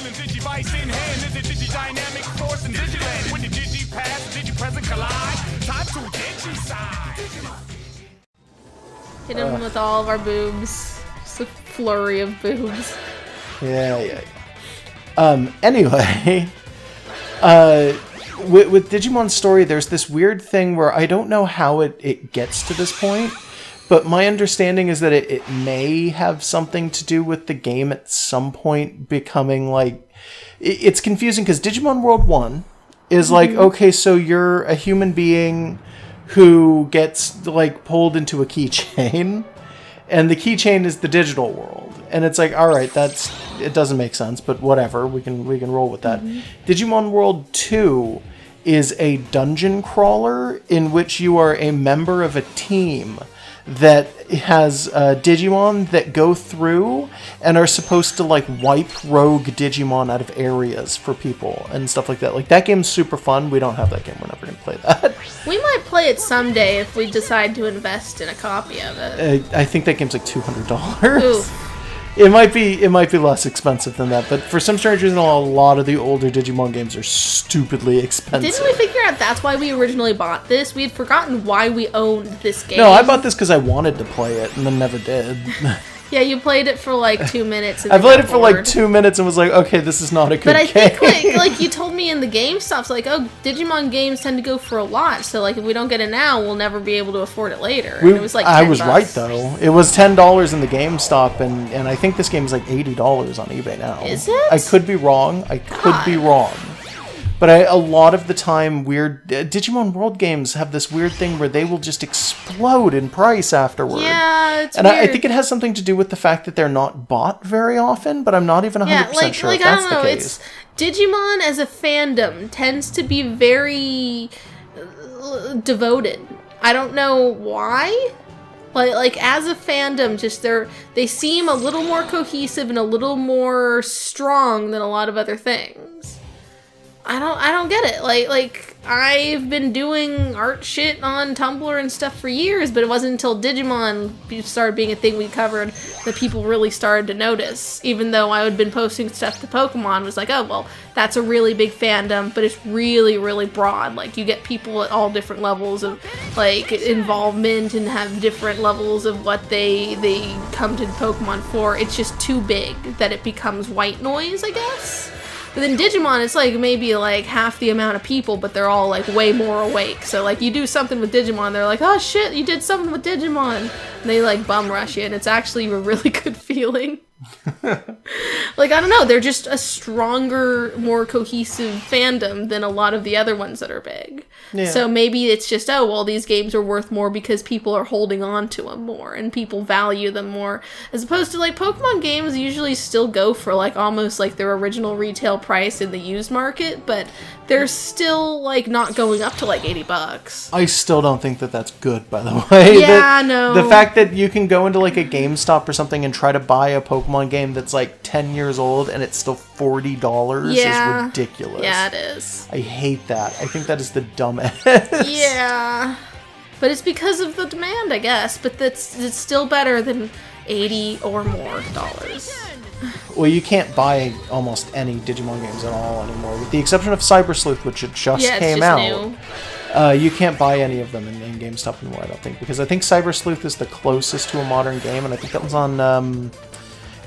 feeling Digivice in hand. Is it Digi-dynamic force and Digiland? When the Digi-past, Digi-present collide. Time to Digi-side. Hit him with all of our boobs. Just a flurry of boobs. Yeah. Anyway, with Digimon's story, there's this weird thing where I don't know how it gets to this point, but my understanding is that it may have something to do with the game at some point becoming like... It's confusing because Digimon World 1 is like, okay, so you're a human being who gets like pulled into a keychain, and the keychain is the digital world. And it's like, all right, it doesn't make sense, but whatever, we can roll with that. Digimon World 2 is a dungeon crawler in which you are a member of a team that has Digimon that go through and are supposed to like wipe rogue Digimon out of areas for people and stuff like that. Like, that game's super fun. We don't have that game. We're never going to play that. We might play it someday if we decide to invest in a copy of it. I think that game's like $200. Oof. It might be less expensive than that, but for some strange reason, a lot of the older Digimon games are stupidly expensive. Didn't we figure out that's why we originally bought this? We had forgotten why we owned this game. No, I bought this because I wanted to play it, and then never did. Yeah, you played it for like 2 minutes. And I played it for like 2 minutes and was like, okay, this is not a good game. But I think like you told me in the game stuff, like, oh, Digimon games tend to go for a lot, so like if we don't get it now, we'll never be able to afford it later. And it was like $10. I was right though. It was $10 in the GameStop, and I think this game is like $80 on eBay now. Is it? I could be wrong. But a lot of the time, weird Digimon World games have this weird thing where they will just explode in price afterward. Yeah, it's and weird. I think it has something to do with the fact that they're not bought very often, but I'm not even 100% sure if that's the case. Digimon as a fandom tends to be very devoted. I don't know why. Like as a fandom, just they seem a little more cohesive and a little more strong than a lot of other things. I don't get it. Like I've been doing art shit on Tumblr and stuff for years, but it wasn't until Digimon started being a thing we covered that people really started to notice. Even though I had been posting stuff to Pokemon, it was like, oh, well, that's a really big fandom, but it's really, really broad. Like, you get people at all different levels of, like, involvement and have different levels of what they come to Pokemon for. It's just too big that it becomes white noise, I guess. But then Digimon, it's like maybe like half the amount of people, but they're all like way more awake. So like you do something with Digimon, they're like, oh shit, you did something with Digimon. And they like bum rush you, and it's actually a really good feeling. Like, I don't know, they're just a stronger, more cohesive fandom than a lot of the other ones that are big. Yeah. So maybe it's just, oh, well, these games are worth more because people are holding on to them more and people value them more. As opposed to, like, Pokemon games usually still go for, like, almost, like, their original retail price in the used market, but they're still, like, not going up to, like, $80. I still don't think that that's good, by the way. Yeah, no. The fact that you can go into, like, a GameStop or something and try to buy a Pokemon game that's, like, 10 years old and it's still $40 is ridiculous. Yeah, it is. I hate that. I think that is the dumbest. Yeah. But it's because of the demand, I guess. But it's still better than $80 or more. Well, you can't buy almost any Digimon games at all anymore, with the exception of Cyber Sleuth, which it just came out. New. You can't buy any of them in GameStop anymore, I don't think, because I think Cyber Sleuth is the closest to a modern game, and I think that was on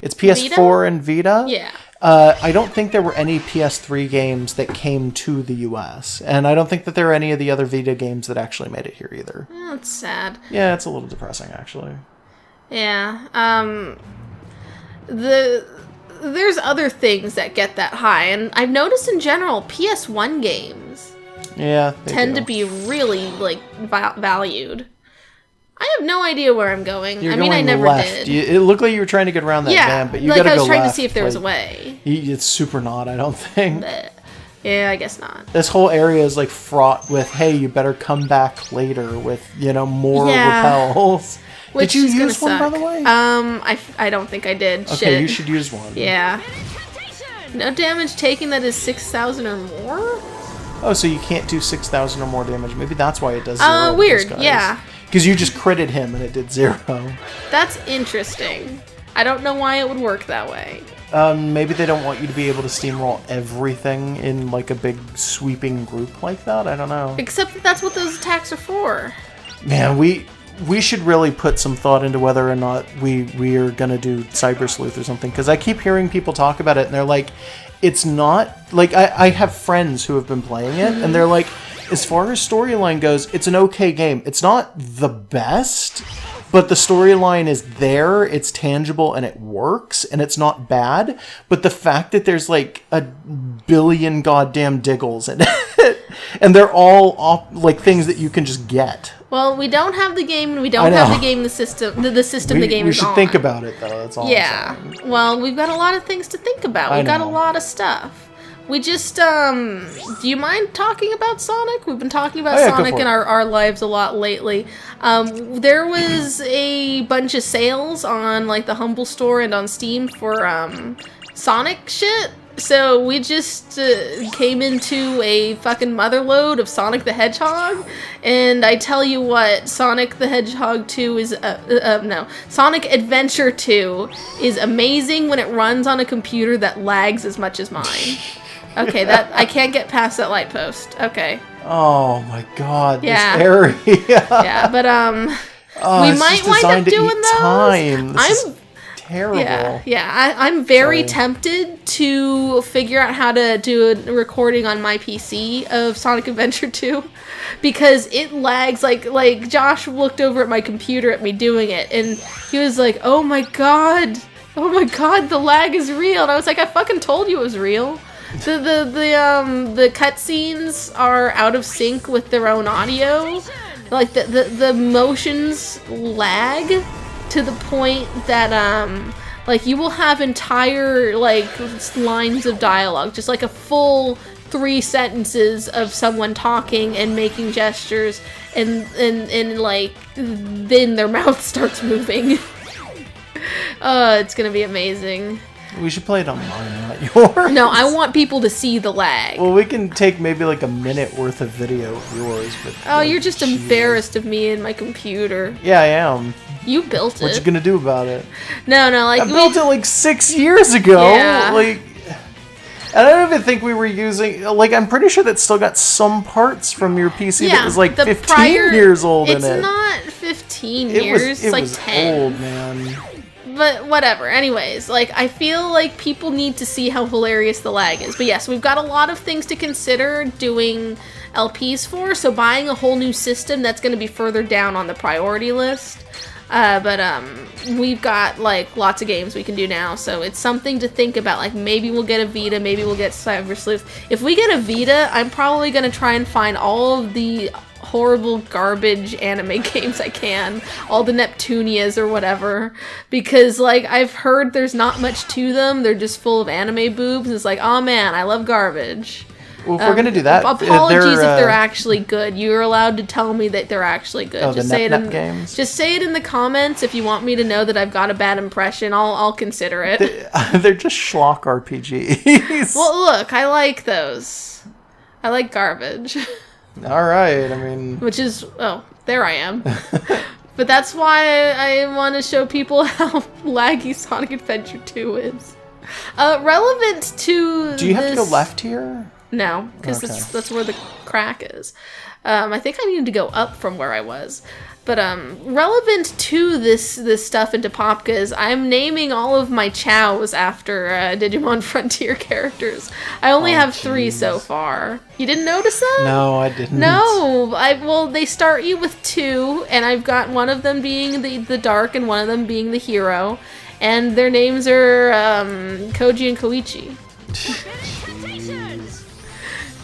it's PS4 Vita? And Vita. Yeah. I don't think there were any PS3 games that came to the US, and I don't think that there are any of the other Vita games that actually made it here either. Oh, that's sad. Yeah, it's a little depressing, actually. Yeah. There's other things that get that high, and I've noticed in general PS1 games tend to be really like valued. I have no idea where I'm going. I never left. did. It looked like you were trying to get around that van, but you gotta go left. I was trying to see if there was a way. It's super not, I don't think. But, yeah, I guess not. This whole area is like fraught with, hey, you better come back later with, more repels. Which did you use one, by the way? I don't think I did. Okay, Shit. You should use one. Yeah. No damage taken that is 6,000 or more? Oh, so you can't do 6,000 or more damage. Maybe that's why it does 0. Weird, yeah. Because you just critted him and it did 0. That's interesting. I don't know why it would work that way. Maybe they don't want you to be able to steamroll everything in like a big sweeping group like that. I don't know. Except that that's what those attacks are for. Man, we should really put some thought into whether or not we are gonna do Cyber Sleuth or something, because I keep hearing people talk about it and they're like, it's not like I have friends who have been playing it and they're like, as far as storyline goes, it's an okay game. It's not the best, but the storyline is there, it's tangible, and it works, and it's not bad. But the fact that there's like a billion goddamn diggles in it, and they're all like things that you can just get. Well, we don't have the game, and we don't have the game, the system, the system the game we is should on. think about it, though. That's all. Yeah. I'm saying. Well, we've got a lot of things to think about. We've got a lot of stuff. We just, do you mind talking about Sonic? We've been talking about Sonic in our lives a lot lately. There was a bunch of sales on, like, the Humble Store and on Steam for, Sonic shit. So we just came into a fucking motherload of Sonic the Hedgehog, and I tell you what, Sonic the Hedgehog 2 is, Sonic Adventure 2 is amazing when it runs on a computer that lags as much as mine. Okay, that I can't get past that light post. Okay. Oh my god, Yeah. this area. Yeah, but we might wind up doing those. Time. This is terrible. Yeah. I'm very tempted to figure out how to do a recording on my PC of Sonic Adventure 2 because it lags like Josh looked over at my computer at me doing it and he was like, "Oh my god, the lag is real." And I was like, "I fucking told you it was real." The cutscenes are out of sync with their own audio. Like the motions lag to the point that like you will have entire like lines of dialogue, just like a full 3 sentences of someone talking and making gestures, and like then their mouth starts moving. It's gonna be amazing. We should play it on mine, not yours. No, I want people to see the lag. Well, we can take maybe like a minute worth of video of yours. But oh, you're just embarrassed of me and my computer. Yeah, I am. You built it. What you gonna do about it? No, like I built it like 6 years ago. Yeah. Like, and I don't even think we were using. Like, I'm pretty sure that still got some parts from your PC that was like 15 years old in it. It's not 15 years. It's like 10. Old, man. But whatever. Anyways, like, I feel like people need to see how hilarious the lag is. But yes, we've got a lot of things to consider doing LPs for. So buying a whole new system, that's going to be further down on the priority list. But we've got like lots of games we can do now, so it's something to think about. Like maybe we'll get a Vita, maybe we'll get Cyber Sleuth. If we get a Vita, I'm probably gonna try and find all of the horrible garbage anime games I can, all the Neptunias or whatever, because like I've heard there's not much to them. They're just full of anime boobs. It's like, oh man, I love garbage. Well, if we're gonna do that, apologies if they're actually good. You're allowed to tell me that they're actually good. Oh, just the say it in games? Just say it in the comments if you want me to know that I've got a bad impression. I'll consider it. They're just schlock RPGs. Well, look, I like those. I like garbage. All right, I mean, which is there I am. But that's why I want to show people how laggy Sonic Adventure 2 is. Relevant to. Do you have to go left here? No, because that's where the crack is. I think I needed to go up from where I was. But relevant to this stuff into Popkas, I'm naming all of my chows after Digimon Frontier characters. I only have 3 so far. You didn't notice that? No, I didn't. No, well, they start you with 2, and I've got one of them being the dark and one of them being the hero. And their names are Koji and Koichi.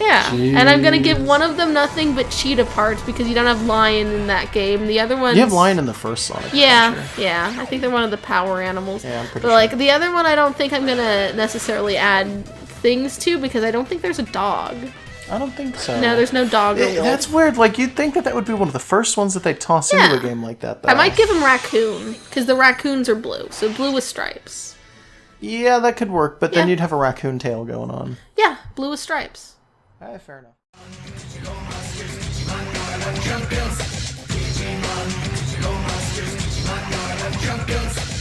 Yeah, jeez. And I'm gonna give one of them nothing but cheetah parts because you don't have Lion in that game. The other one, you have Lion in the first Sonic. Yeah, I think they're one of the power animals. Yeah, I'm pretty but sure. like the other one, I don't think I'm gonna necessarily add things to because I don't think there's a dog. I don't think so. No, there's no dog. That's weird. Like you'd think that would be one of the first ones that they toss into a game like that. Though. I might give him raccoon because the raccoons are blue, so blue with stripes. Yeah, that could work, but then you'd have a raccoon tail going on. Yeah, blue with stripes. Fair enough. Digimon,